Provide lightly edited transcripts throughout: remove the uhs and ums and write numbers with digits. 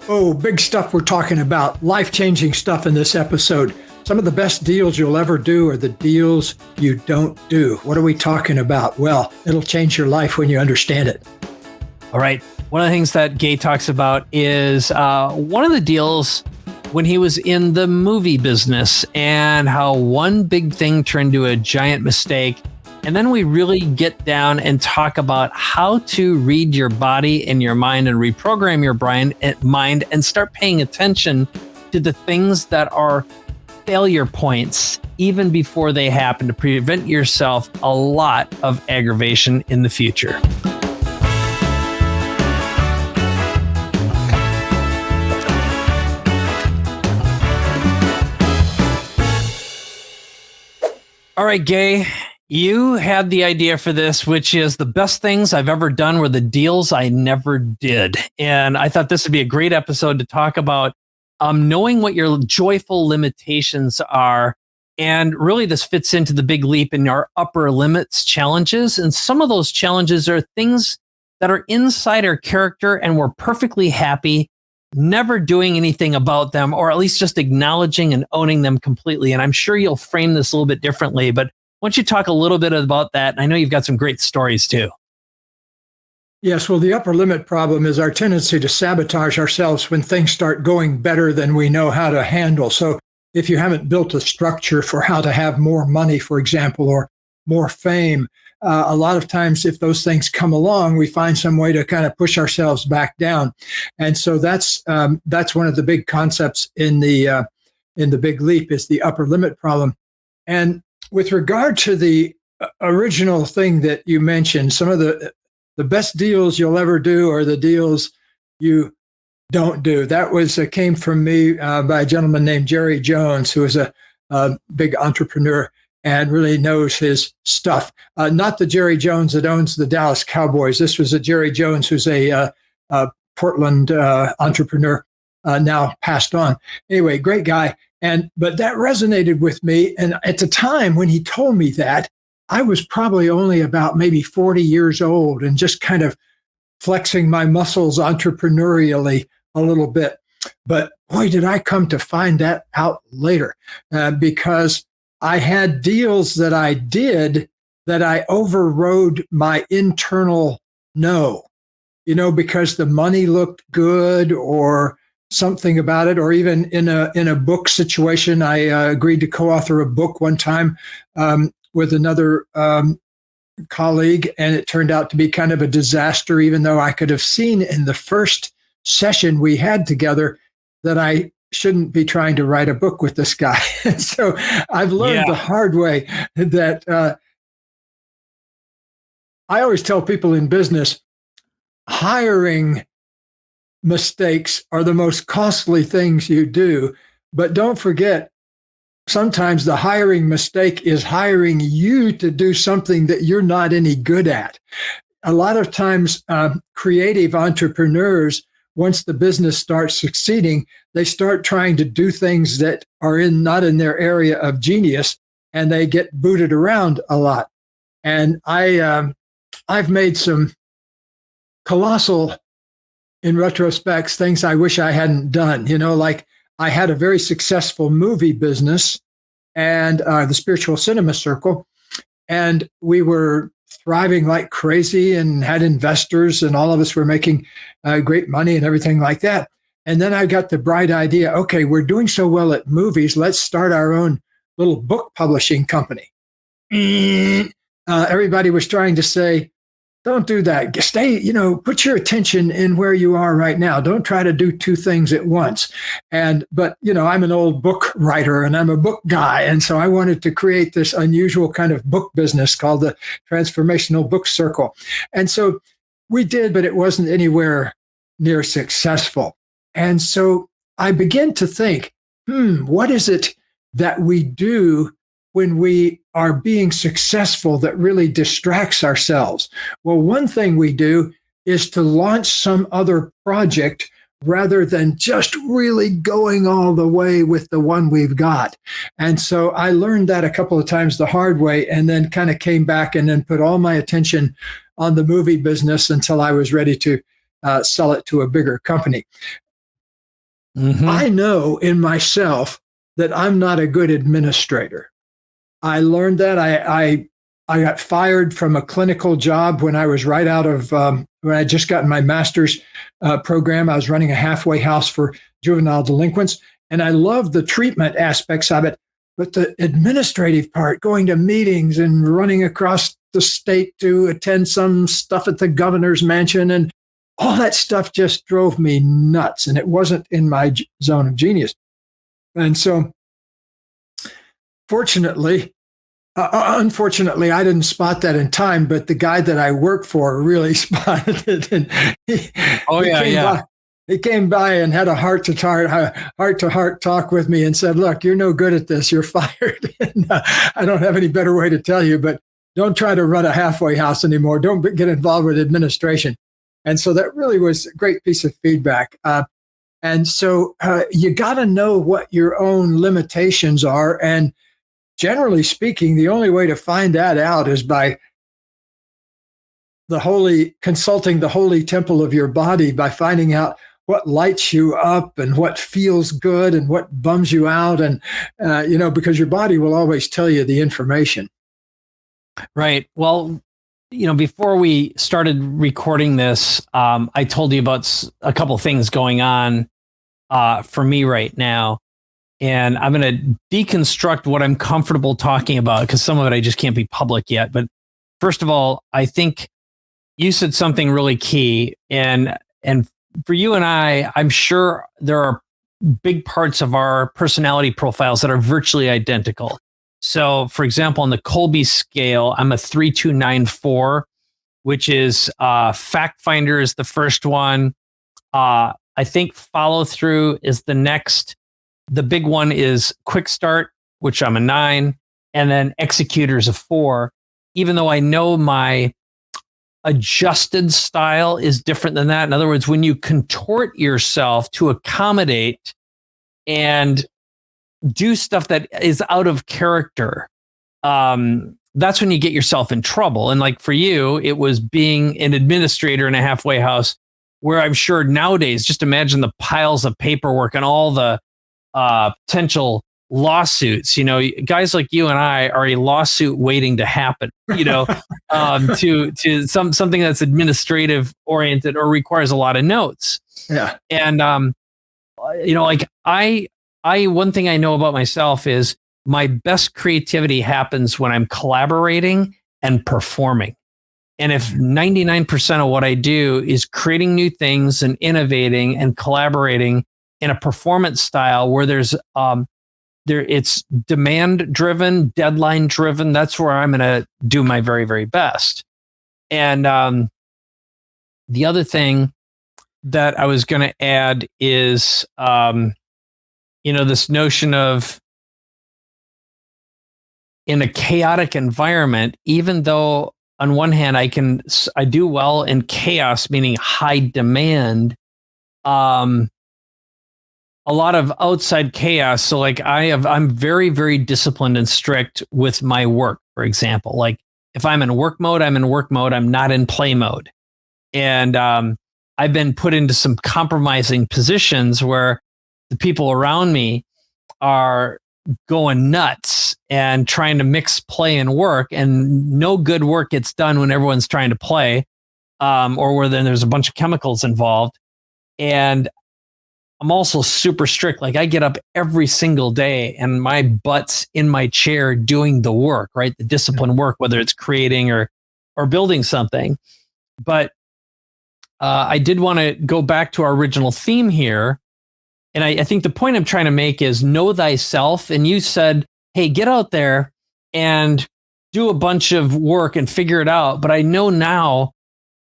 Oh, big stuff we're talking about. Life-changing stuff in this episode. Some of the best deals you'll ever do are the deals you don't do. What are we talking about? Well, it'll change your life when you understand it. All right. One of the things that Gay talks about is one of the deals when he was in the movie business and how one big thing turned into a giant mistake. And then we really get down and talk about how to read your body and your mind and reprogram your mind and start paying attention to the things that are failure points even before they happen to prevent yourself a lot of aggravation in the future. All right, Gay. You had the idea for this, which is the best things I've ever done were the deals I never did. And I thought this would be a great episode to talk about knowing what your joyful limitations are. And really, this fits into the big leap in our upper limits challenges. And some of those challenges are things that are inside our character and we're perfectly happy never doing anything about them, or at least just acknowledging and owning them completely. And I'm sure you'll frame this a little bit differently, but why don't you talk a little bit about that? I know you've got some great stories too. Yes, well, the upper limit problem is our tendency to sabotage ourselves when things start going better than we know how to handle. So if you haven't built a structure for how to have more money, for example, or more fame, a lot of times if those things come along, we find some way to kind of push ourselves back down. And so that's one of the big concepts in the big leap is the upper limit problem. And with regard to the original thing that you mentioned, some of the best deals you'll ever do are the deals you don't do. That came from me by a gentleman named Jerry Jones, who is a big entrepreneur and really knows his stuff. Not the Jerry Jones that owns the Dallas Cowboys. This was a Jerry Jones who's a Portland entrepreneur, now passed on. Anyway, great guy. But that resonated with me. And at the time when he told me that, I was probably only about maybe 40 years old and just kind of flexing my muscles entrepreneurially a little bit. But boy, did I come to find that out later because I had deals that I did that I overrode my internal no, because the money looked good or something about it, or even in a book situation. I agreed to co-author a book one time with another colleague, and it turned out to be kind of a disaster, even though I could have seen in the first session we had together that I shouldn't be trying to write a book with this guy. So I've learned the hard way that I always tell people in business, hiring mistakes are the most costly things you do. But don't forget, sometimes the hiring mistake is hiring you to do something that you're not any good at. A lot of times, creative entrepreneurs, once the business starts succeeding, they start trying to do things that are not in their area of genius, and they get booted around a lot. And I've made some colossal, in retrospect, things I wish I hadn't done. Like I had a very successful movie business and the Spiritual Cinema Circle, and we were thriving like crazy and had investors, and all of us were making great money and everything like that. And then I got the bright idea, okay, we're doing so well at movies, let's start our own little book publishing company. Everybody was trying to say, don't do that. Stay, put your attention in where you are right now. Don't try to do two things at once. But I'm an old book writer and I'm a book guy. And so I wanted to create this unusual kind of book business called the Transformational Book Circle. And so we did, but it wasn't anywhere near successful. And so I began to think, what is it that we do when we are being successful that really distracts ourselves? Well, one thing we do is to launch some other project rather than just really going all the way with the one we've got. And so I learned that a couple of times the hard way, and then kind of came back and then put all my attention on the movie business until I was ready to sell it to a bigger company. I know in myself that I'm not a good administrator. I learned that. I got fired from a clinical job when I was right out of when I just gotten my master's program. I was running a halfway house for juvenile delinquents, and I loved the treatment aspects of it. But the administrative part, going to meetings and running across the state to attend some stuff at the governor's mansion, and all that stuff just drove me nuts. And it wasn't in my zone of genius. And so, unfortunately, I didn't spot that in time, but the guy that I work for really spotted it. And he came by and had a heart-to-heart talk with me and said, "Look, you're no good at this. You're fired. And, I don't have any better way to tell you, but don't try to run a halfway house anymore. Don't get involved with administration." And so that really was a great piece of feedback. And so you got to know what your own limitations are. And generally speaking, the only way to find that out is by consulting the holy temple of your body, by finding out what lights you up and what feels good and what bums you out. And, because your body will always tell you the information. Right. Well, before we started recording this, I told you about a couple things going on for me right now. And I'm going to deconstruct what I'm comfortable talking about, because some of it I just can't be public yet. But first of all, I think you said something really key. And for you and I'm sure there are big parts of our personality profiles that are virtually identical. So, for example, on the Kolbe scale, I'm a 3294, which is fact finder is the first one. I think follow through is the next. The big one is quick start, which I'm a 9, and then executor is a 4. Even though I know my adjusted style is different than that. In other words, when you contort yourself to accommodate and do stuff that is out of character, that's when you get yourself in trouble. And like for you, it was being an administrator in a halfway house, where I'm sure nowadays, just imagine the piles of paperwork and all the potential lawsuits. Guys like you and I are a lawsuit waiting to happen, to something that's administrative oriented or requires a lot of notes. Yeah. And, one thing I know about myself is my best creativity happens when I'm collaborating and performing. And if 99% of what I do is creating new things and innovating and collaborating in a performance style where it's demand driven, deadline driven, that's where I'm going to do my very, very best. And the other thing that I was going to add is, this notion of, in a chaotic environment, even though on one hand I do well in chaos, meaning high demand, a lot of outside chaos. So like I'm very, very disciplined and strict with my work, for example. Like if I'm in work mode, I'm in work mode. I'm not in play mode. And I've been put into some compromising positions where the people around me are going nuts and trying to mix play and work, and no good work gets done when everyone's trying to play, or where then there's a bunch of chemicals involved. And I'm also super strict. Like I get up every single day and my butt's in my chair doing the work, right? The discipline work, whether it's creating or building something. But I did want to go back to our original theme here. And I think the point I'm trying to make is know thyself. And you said, hey, get out there and do a bunch of work and figure it out. But I know now,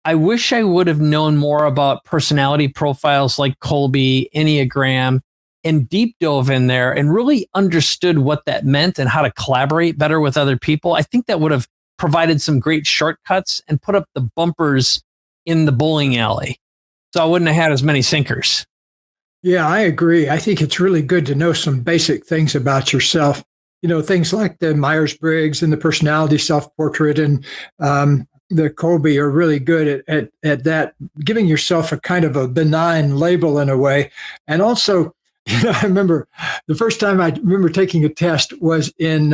I wish I would have known more about personality profiles like Kolbe, Enneagram, and deep dove in there and really understood what that meant and how to collaborate better with other people. I think that would have provided some great shortcuts and put up the bumpers in the bowling alley. So I wouldn't have had as many sinkers. Yeah, I agree. I think it's really good to know some basic things about yourself. Things like the Myers-Briggs and the personality self-portrait and the Kolbe are really good at that, giving yourself a kind of a benign label in a way. And also I remember the first time I remember taking a test was in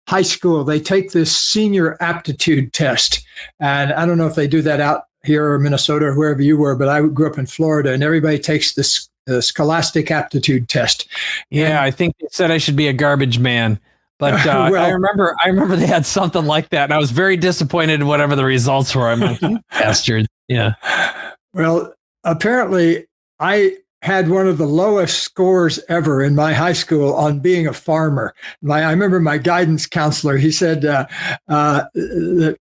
high school. They take this senior aptitude test. And I don't know if they do that out here or Minnesota or wherever you were, but I grew up in Florida, and everybody takes this scholastic aptitude test. Yeah, I think they said I should be a garbage man. But Well, I remember they had something like that, and I was very disappointed in whatever the results were. I'm like, "You bastard." Yeah. well, apparently I had one of the lowest scores ever in my high school on being a farmer. I remember my guidance counselor, he said,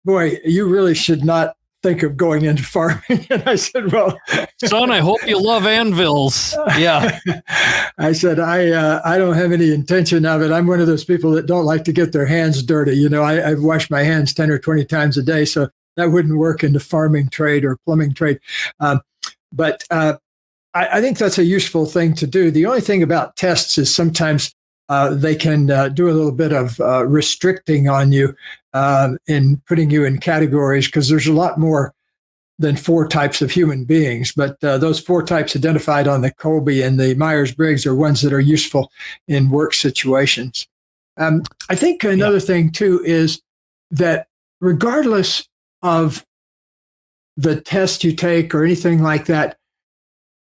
boy, you really should not think of going into farming. And I said, well, Son, I hope you love anvils. Yeah. I said, I don't have any intention of it. I'm one of those people that don't like to get their hands dirty. You know, I wash my hands 10 or 20 times a day, so that wouldn't work in the farming trade or plumbing trade. But I think that's a useful thing to do. The only thing about tests is sometimes they can do a little bit of restricting on you in putting you in categories, because there's a lot more than 4 types of human beings. But those 4 types identified on the Kolbe and the Myers-Briggs are ones that are useful in work situations. I think another thing, too, is that regardless of the test you take or anything like that,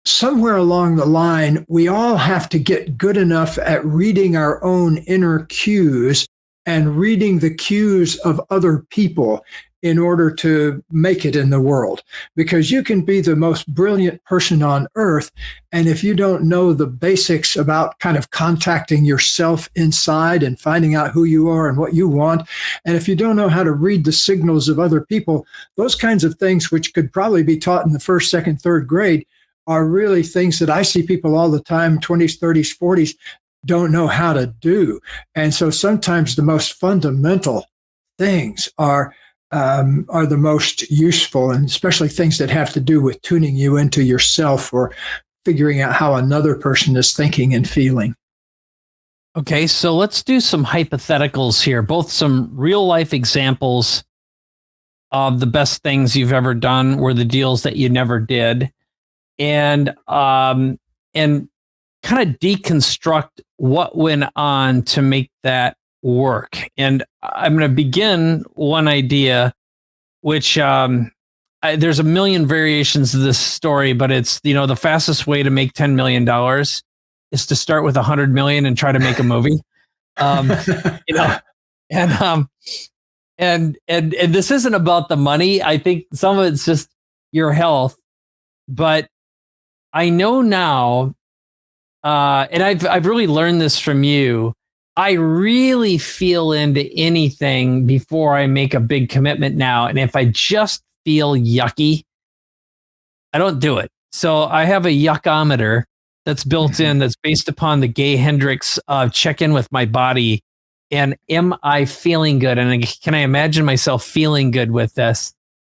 somewhere along the line, we all have to get good enough at reading our own inner cues and reading the cues of other people in order to make it in the world. Because you can be the most brilliant person on earth, and if you don't know the basics about kind of contacting yourself inside and finding out who you are and what you want, and if you don't know how to read the signals of other people, those kinds of things, which could probably be taught in the first, second, third grade, are really things that I see people all the time, 20s, 30s, 40s, don't know how to do. And so sometimes the most fundamental things are the most useful, and especially things that have to do with tuning you into yourself or figuring out how another person is thinking and feeling. Okay, so let's do some hypotheticals here, both some real life examples of the best things you've ever done were the deals that you never did, and kind of deconstruct what went on to make that work. And I'm going to begin one idea, which there's a million variations of this story, but it's, the fastest way to make $10 million is to start with 100 million and try to make a movie. And this isn't about the money. I think some of it's just your health, but I know now, and I've really learned this from you. I really feel into anything before I make a big commitment now. And if I just feel yucky, I don't do it. So I have a yuckometer that's built in, that's based upon the Gay Hendricks check in with my body. And am I feeling good? And can I imagine myself feeling good with this?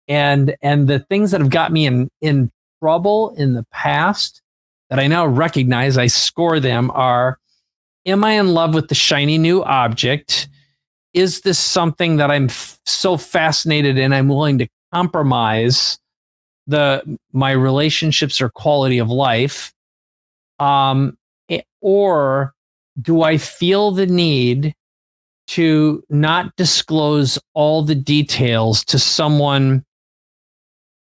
And the things that have got me in trouble in the past that I now recognize, I score them are, am I in love with the shiny new object? Is this something that I'm so fascinated in, I'm willing to compromise my relationships or quality of life? Or do I feel the need to not disclose all the details to someone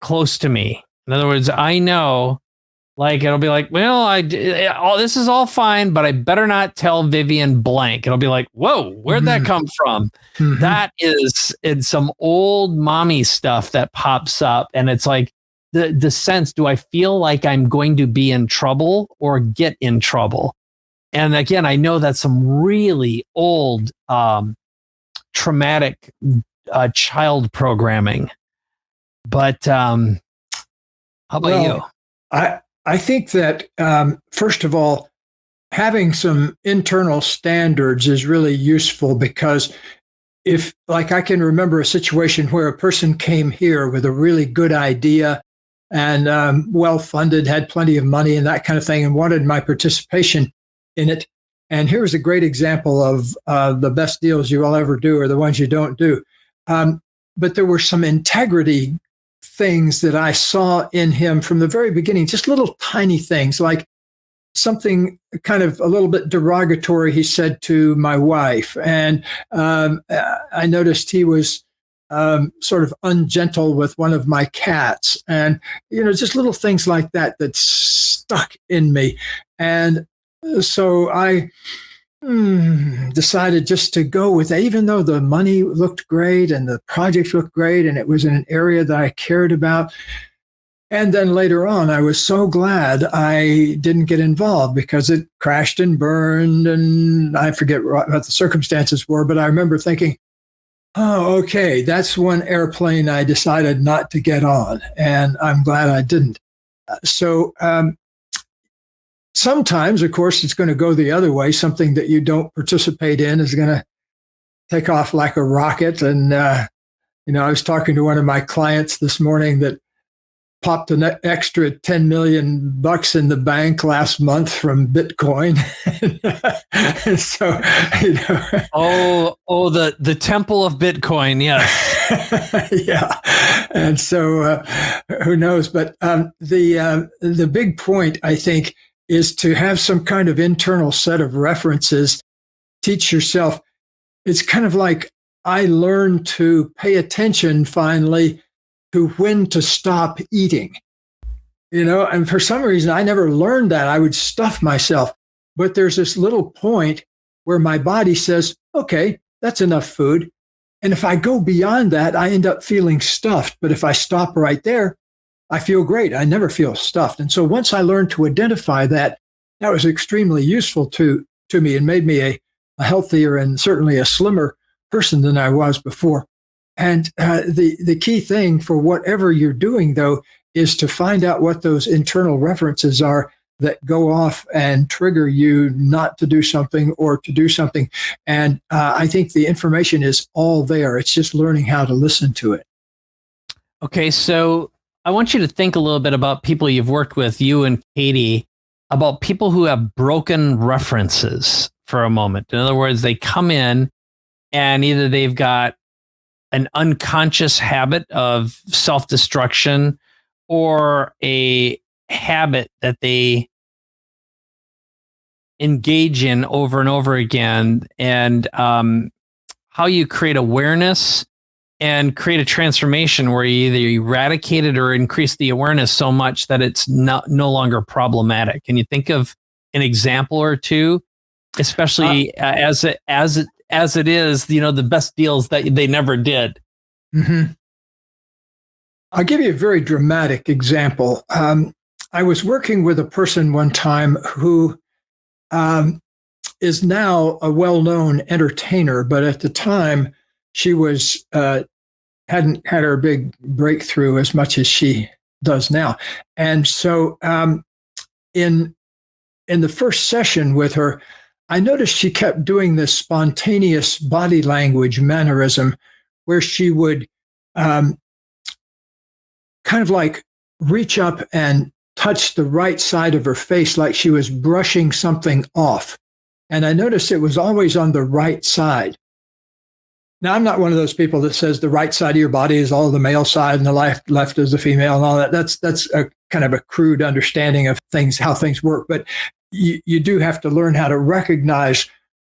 close to me? In other words, I know, like, it'll be like, well, this is all fine, but I better not tell Vivian blank. It'll be like, whoa, where'd that come from? Mm-hmm. That is in some old mommy stuff that pops up. And it's like the sense, do I feel like I'm going to be in trouble or get in trouble? And again, I know that's some really old, traumatic child programming. But how about you? I think that, first of all, having some internal standards is really useful, because if, like, I can remember a situation where a person came here with a really good idea and well-funded, had plenty of money and that kind of thing, and wanted my participation in it. And here's a great example of the best deals you will ever do are the ones you don't do. But there were some integrity things that I saw in him from the very beginning, just little tiny things, like something kind of a little bit derogatory he said to my wife. And I noticed he was sort of ungentle with one of my cats. And, just little things like that that stuck in me. And so I decided just to go with it, even though the money looked great and the project looked great and it was in an area that I cared about. And then later on, I was so glad I didn't get involved because it crashed and burned, and I forget what the circumstances were, but I remember thinking, oh, okay, that's one airplane I decided not to get on, and I'm glad I didn't. So sometimes, of course, it's going to go the other way. Something that you don't participate in is going to take off like a rocket. And, I was talking to one of my clients this morning that popped an extra 10 million bucks in the bank last month from Bitcoin. And so, the temple of Bitcoin. Yes. Yeah. And so who knows, but the big point, I think, is to have some kind of internal set of references. Teach yourself. It's kind of like I learned to pay attention finally to when to stop eating, and for some reason, I never learned that. I would stuff myself, but there's this little point where my body says, okay, that's enough food. And if I go beyond that, I end up feeling stuffed. But if I stop right there, I feel great. I never feel stuffed. And so once I learned to identify that, that was extremely useful to me and made me a healthier and certainly a slimmer person than I was before. And the key thing for whatever you're doing, though, is to find out what those internal references are that go off and trigger you not to do something or to do something. And I think the information is all there. It's just learning how to listen to it. Okay, so I want you to think a little bit about people you've worked with, you and Katie, about people who have broken references for a moment. In other words, they come in and either they've got an unconscious habit of self-destruction or a habit that they engage in over and over again, and how you create awareness and create a transformation where you either eradicate it or increase the awareness so much that it's no longer problematic. Can you think of an example or two, especially as it is, the best deals that they never did? Mm-hmm. I'll give you a very dramatic example. I was working with a person one time who is now a well-known entertainer, but at the time she was hadn't had her big breakthrough as much as she does now. And so in the first session with her, I noticed she kept doing this spontaneous body language mannerism where she would kind of like reach up and touch the right side of her face like she was brushing something off. And I noticed it was always on the right side. Now, I'm not one of those people that says the right side of your body is all the male side and the left is the female and all that. That's a kind of a crude understanding of things, how things work. But you do have to learn how to recognize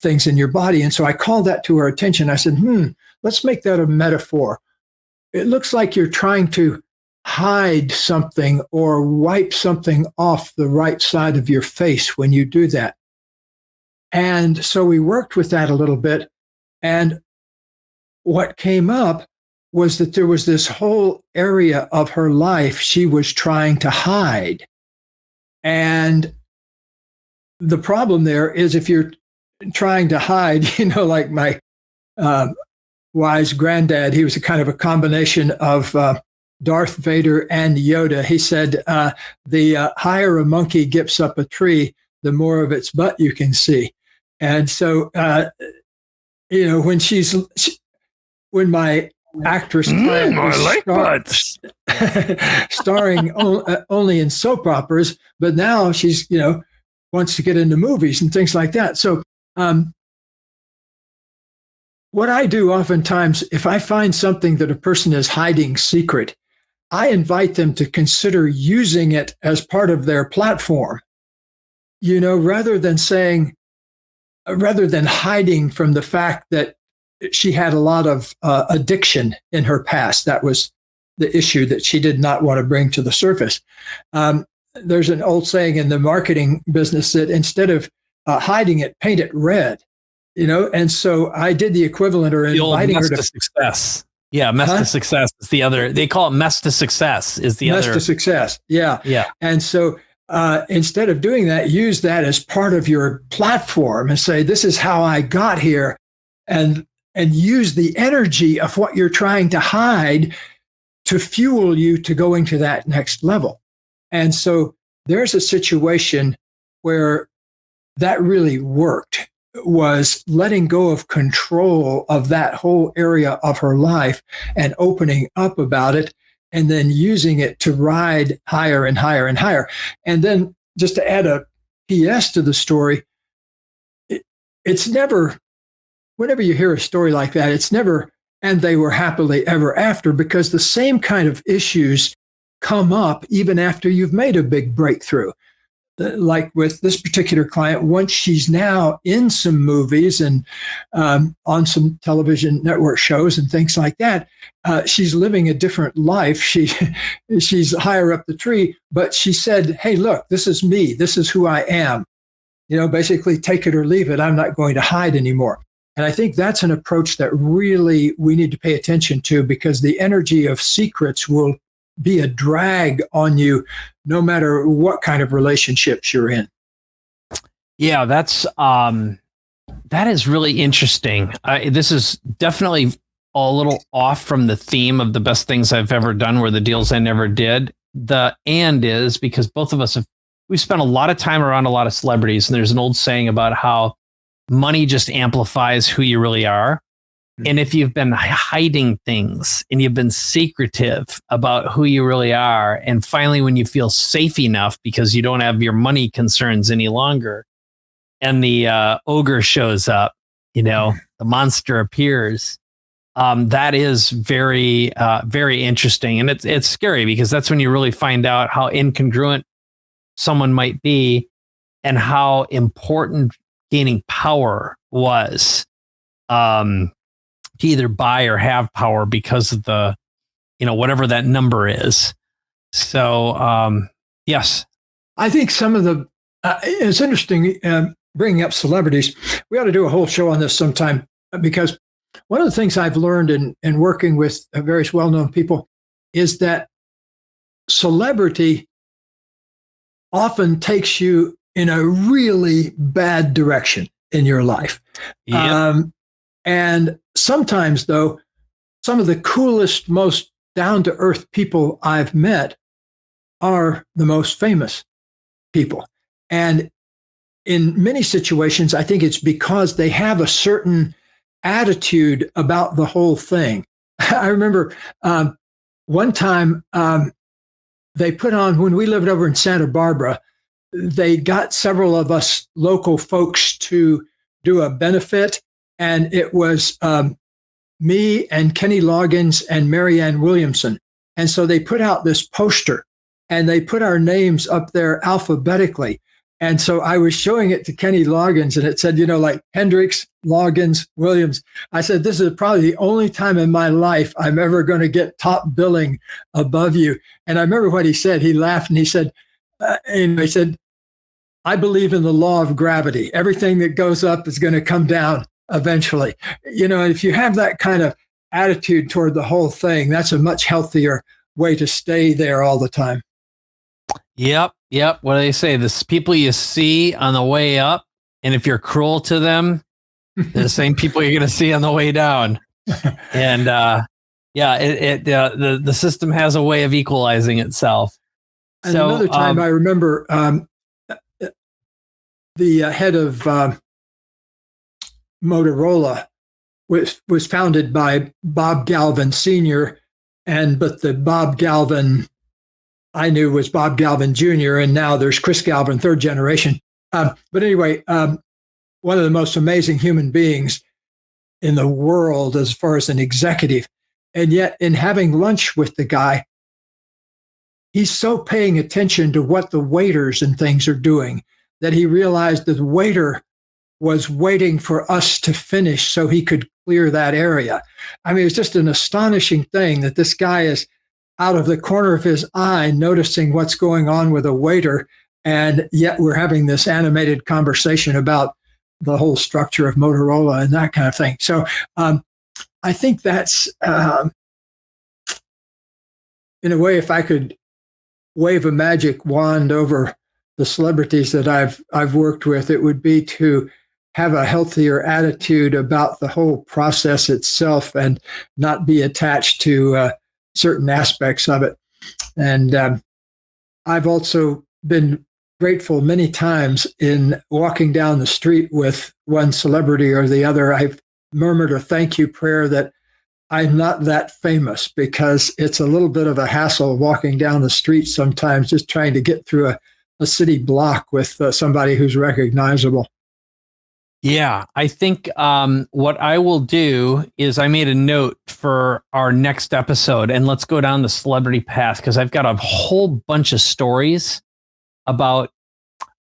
things in your body. And so I called that to her attention. I said, let's make that a metaphor. It looks like you're trying to hide something or wipe something off the right side of your face when you do that. And so we worked with that a little bit. And what came up was that there was this whole area of her life she was trying to hide. And the problem there is if you're trying to hide, like my wise granddad, he was a kind of a combination of Darth Vader and Yoda. He said, the higher a monkey gets up a tree, the more of its butt you can see. And so, when my actress was starring only in soap operas, but now she's, wants to get into movies and things like that. So what I do oftentimes, if I find something that a person is hiding secret, I invite them to consider using it as part of their platform. rather than hiding from the fact that she had a lot of addiction in her past, that was the issue that she did not want to bring to the surface. There's an old saying in the marketing business that instead of hiding it, paint it red. And so I did the equivalent, or inviting her to success. Yeah, mess to success is the other. They call it mess to success is the other. Mess to success. Yeah. Yeah. And so instead of doing that, use that as part of your platform and say, this is how I got here, and use the energy of what you're trying to hide to fuel you to going to that next level. And so there's a situation where that really worked, was letting go of control of that whole area of her life and opening up about it, and then using it to ride higher and higher and higher. And then just to add a PS to the story, it's never, whenever you hear a story like that, it's never, and they were happily ever after, because the same kind of issues come up even after you've made a big breakthrough. Like with this particular client, once she's now in some movies and on some television network shows and things like that, she's living a different life. She's higher up the tree, but she said, hey, look, this is me. This is who I am. Basically take it or leave it. I'm not going to hide anymore. And I think that's an approach that really we need to pay attention to, because the energy of secrets will be a drag on you no matter what kind of relationships you're in. Yeah, that is really interesting. This is definitely a little off from the theme of the best things I've ever done, where the deals I never did. The and is because both of us we've spent a lot of time around a lot of celebrities, and there's an old saying about how money just amplifies who you really are. And if you've been hiding things and you've been secretive about who you really are, and finally when you feel safe enough because you don't have your money concerns any longer, and the ogre shows up, the monster appears, that is very, very interesting. And it's scary, because that's when you really find out how incongruent someone might be and how important gaining power was. To either buy or have power because of the, whatever that number is. So, yes. I think some of the, it's interesting bringing up celebrities. We ought to do a whole show on this sometime, because one of the things I've learned in working with various well-known people is that celebrity often takes you in a really bad direction in your life. Yep. And sometimes, though, some of the coolest, most down-to-earth people I've met are the most famous people. And in many situations, I think it's because they have a certain attitude about the whole thing. I remember one time they put on, when we lived over in Santa Barbara, they got several of us local folks to do a benefit. And it was me and Kenny Loggins and Marianne Williamson. And so they put out this poster, and they put our names up there alphabetically. And so I was showing it to Kenny Loggins, and it said, like Hendricks, Loggins, Williams. I said, this is probably the only time in my life I'm ever going to get top billing above you. And I remember what he said. He laughed and he said, I believe in the law of gravity. Everything that goes up is going to come down eventually. If you have that kind of attitude toward the whole thing, that's a much healthier way to stay there all the time. Yep. What do they say? The people you see on the way up, and if you're cruel to them, they're the same people you're going to see on the way down. And the system has a way of equalizing itself. And another time I remember the head of Motorola was founded by Bob Galvin Sr., but the Bob Galvin I knew was Bob Galvin Jr., and now there's Chris Galvin, third generation. But anyway, one of the most amazing human beings in the world as far as an executive. And yet in having lunch with the guy, he's so paying attention to what the waiters and things are doing, that he realized that the waiter was waiting for us to finish so he could clear that area. I mean, it's just an astonishing thing that this guy is out of the corner of his eye noticing what's going on with a waiter, and yet we're having this animated conversation about the whole structure of Motorola and that kind of thing. So I think that's, in a way, if I could wave a magic wand over the celebrities that I've worked with, it would be to have a healthier attitude about the whole process itself and not be attached to certain aspects of it. And I've also been grateful many times in walking down the street with one celebrity or the other. I've murmured a thank you prayer that I'm not that famous, because it's a little bit of a hassle walking down the street sometimes, just trying to get through a city block with somebody who's recognizable. Yeah, I think what I will do is I made a note for our next episode, and let's go down the celebrity path, because I've got a whole bunch of stories about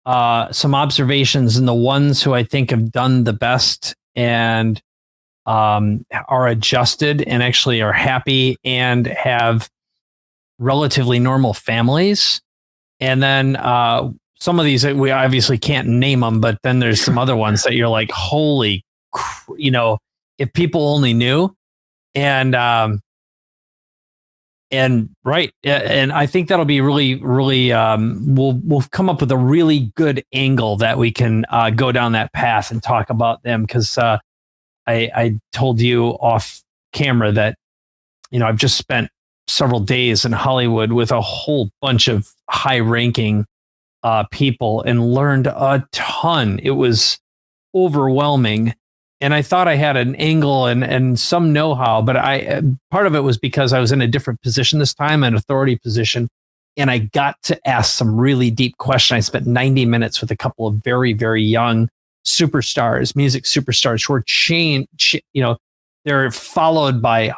some observations, and the ones who I think have done the best and are adjusted and actually are happy and have relatively normal families. And then some of these, we obviously can't name them, but then there's some other ones that you're like, holy, if people only knew. And right. And I think that'll be really, really, we'll come up with a really good angle that we can go down that path and talk about them. Cause I told you off camera that, I've just spent several days in Hollywood with a whole bunch of high ranking people and learned a ton. It was overwhelming. And I thought I had an angle and some know-how, but part of it was because I was in a different position this time, an authority position, and I got to ask some really deep questions. I spent 90 minutes with a couple of very, very young superstars, music superstars who are they're followed by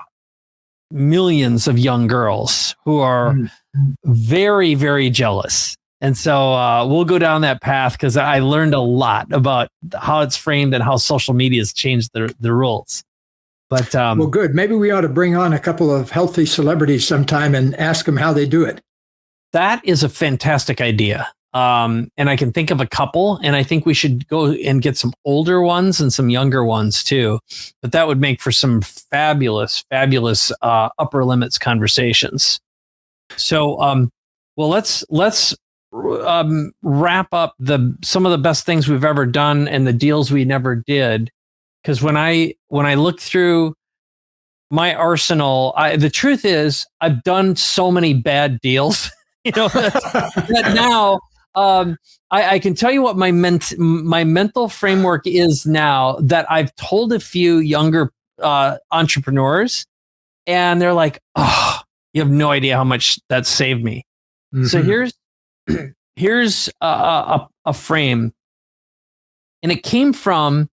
millions of young girls who are very, very jealous. And so we'll go down that path, because I learned a lot about how it's framed and how social media has changed the rules. But well, good. Maybe we ought to bring on a couple of healthy celebrities sometime and ask them how they do it. That is a fantastic idea. And I can think of a couple, and I think we should go and get some older ones and some younger ones too. But that would make for some fabulous, fabulous upper limits conversations. So, well, let's wrap up some of the best things we've ever done and the deals we never did. Because when I look through my arsenal, the truth is I've done so many bad deals, that now I can tell you what my mental framework is now, that I've told a few younger entrepreneurs, and they're like, "Oh, you have no idea how much that saved me." Mm-hmm. So here's a frame, and it came from,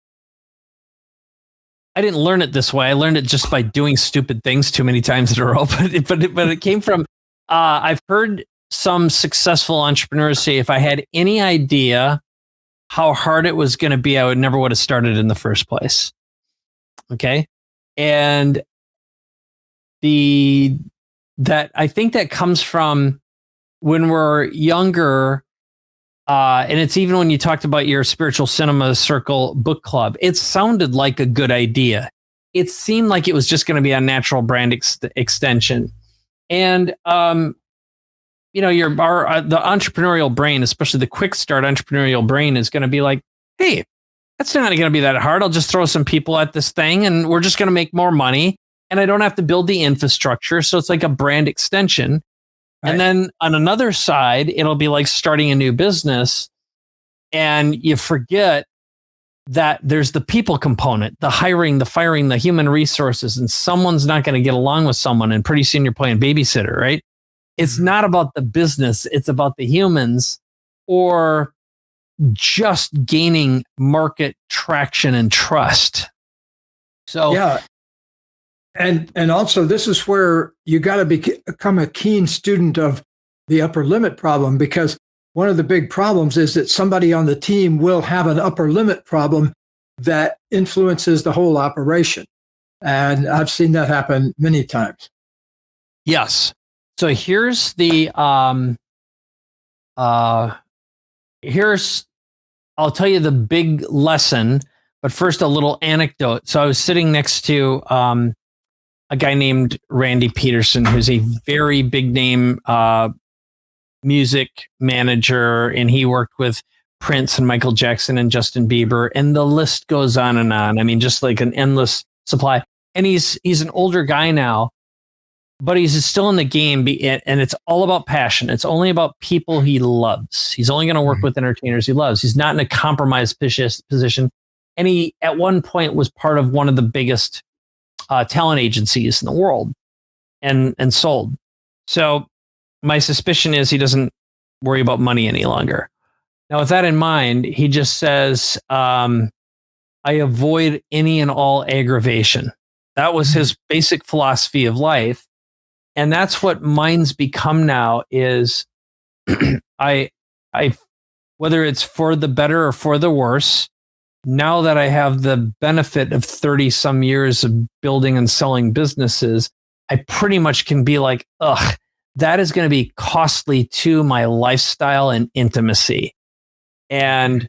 I didn't learn it this way. I learned it just by doing stupid things too many times in a row. But it came from, I've heard some successful entrepreneurs say, if I had any idea how hard it was going to be, I would never have started in the first place. Okay. And that I think that comes from when we're younger, and it's even when you talked about your spiritual cinema circle book club, it sounded like a good idea. It seemed like it was just going to be a natural brand extension. And, the entrepreneurial brain, especially the quick start entrepreneurial brain, is going to be like, hey, that's not going to be that hard. I'll just throw some people at this thing and we're just going to make more money. And I don't have to build the infrastructure. So it's like a brand extension. Right. And then on another side, it'll be like starting a new business, and you forget that there's the people component, the hiring, the firing, the human resources, and someone's not going to get along with someone. And pretty soon you're playing babysitter, right? It's not about the business. It's about the humans, or just gaining market traction and trust. So, yeah. And also, this is where you got to become a keen student of the upper limit problem, because one of the big problems is that somebody on the team will have an upper limit problem that influences the whole operation. And I've seen that happen many times. Yes. So here's I'll tell you the big lesson, but first a little anecdote. So I was sitting next to a guy named Randy Peterson, who's a very big name music manager, and he worked with Prince and Michael Jackson and Justin Bieber, and the list goes on and on. I mean, just like an endless supply. And he's an older guy now, but he's still in the game, and it's all about passion. It's only about people he loves. He's only going to work with entertainers he loves. He's not in a compromised position. And he, at one point, was part of one of the biggest talent agencies in the world, and sold. So my suspicion is he doesn't worry about money any longer. Now, with that in mind, he just says, I avoid any and all aggravation. That was his basic philosophy of life. And that's what mine's become now is I whether it's for the better or for the worse, now that I have the benefit of 30 some years of building and selling businesses, I pretty much can be like, that is going to be costly to my lifestyle and intimacy. And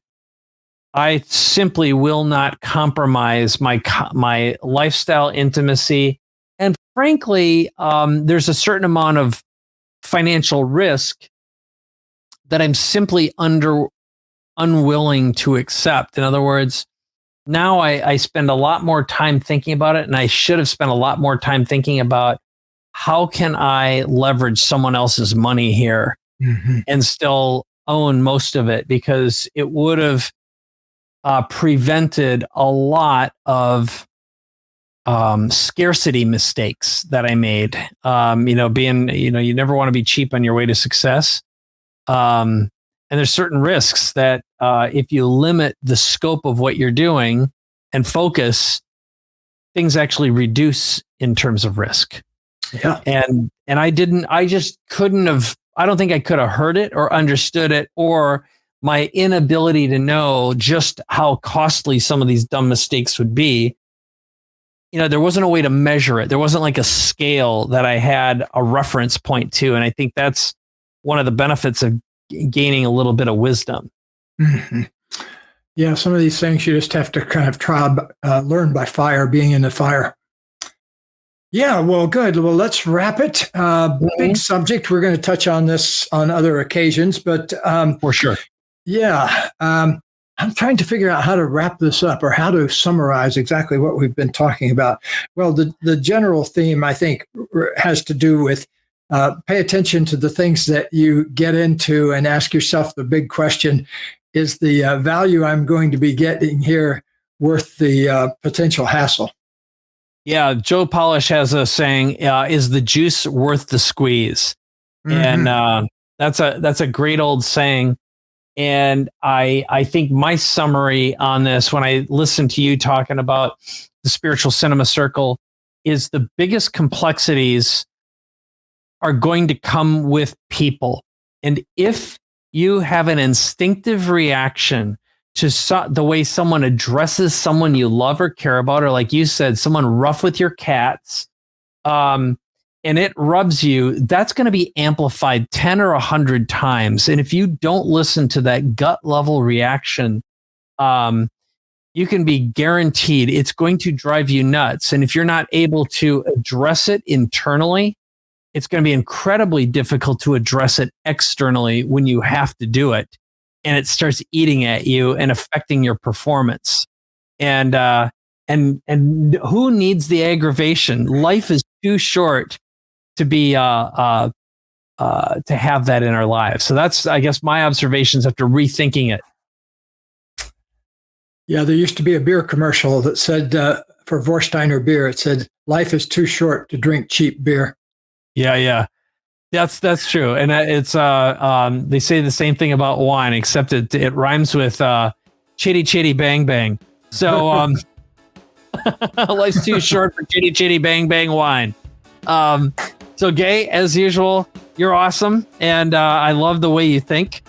I simply will not compromise my lifestyle, intimacy. And frankly, there's a certain amount of financial risk that I'm simply unwilling to accept. In other words, now I spend a lot more time thinking about it, and I should have spent a lot more time thinking about how can I leverage someone else's money here and still own most of it, because it would have prevented a lot of scarcity mistakes that I made. You never want to be cheap on your way to success. And there's certain risks that if you limit the scope of what you're doing and focus, things actually reduce in terms of risk. Yeah. And I don't think I could have heard it or understood it, or my inability to know just how costly some of these dumb mistakes would be. There wasn't a way to measure it. There wasn't like a scale that I had a reference point to. And I think that's one of the benefits of gaining a little bit of wisdom. Mm-hmm. Yeah, some of these things you just have to kind of learn by fire, being in the fire. Yeah, well, good. Well, let's wrap it. Big subject. We're going to touch on this on other occasions, but for sure. Yeah. I'm trying to figure out how to wrap this up or how to summarize exactly what we've been talking about. Well, the general theme, I think, has to do with pay attention to the things that you get into and ask yourself the big question, is the value I'm going to be getting here worth the potential hassle? Yeah, Joe Polish has a saying, is the juice worth the squeeze? And that's a great old saying. And I think my summary on this, when I listen to you talking about the spiritual cinema circle, is the biggest complexities are going to come with people. And if you have an instinctive reaction to the way someone addresses someone you love or care about, or like you said, someone rough with your cats, and it rubs you, that's going to be amplified 10 or 100 times. And if you don't listen to that gut level reaction, you can be guaranteed it's going to drive you nuts. And if you're not able to address it internally, it's going to be incredibly difficult to address it externally when you have to do it. And it starts eating at you and affecting your performance. And who needs the aggravation? Life is too short to be to have that in our lives. So that's, I guess, my observations after rethinking it. Yeah, there used to be a beer commercial that said for Vorsteiner beer, it said, "Life is too short to drink cheap beer." Yeah. That's true. And it's they say the same thing about wine, except it rhymes with chitty chitty bang bang. So life's too short for chitty chitty bang bang wine. So Gay, as usual, you're awesome, and I love the way you think.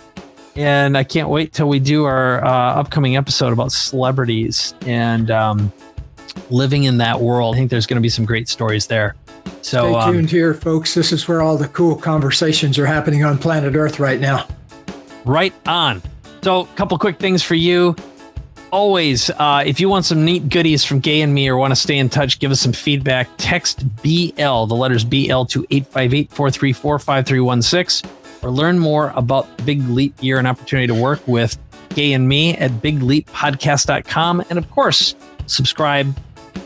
And I can't wait till we do our upcoming episode about celebrities and living in that world. I think there's going to be some great stories there. So stay tuned here, folks. This is where all the cool conversations are happening on planet Earth right now. Right on. So a couple quick things for you. Always, if you want some neat goodies from Gay and me or want to stay in touch, give us some feedback. Text BL, the letters BL, to 858-434-5316, or learn more about Big Leap Year and opportunity to work with Gay and me at bigleappodcast.com. And of course, subscribe,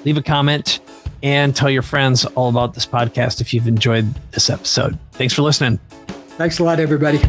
leave a comment, and tell your friends all about this podcast if you've enjoyed this episode. Thanks for listening. Thanks a lot, everybody.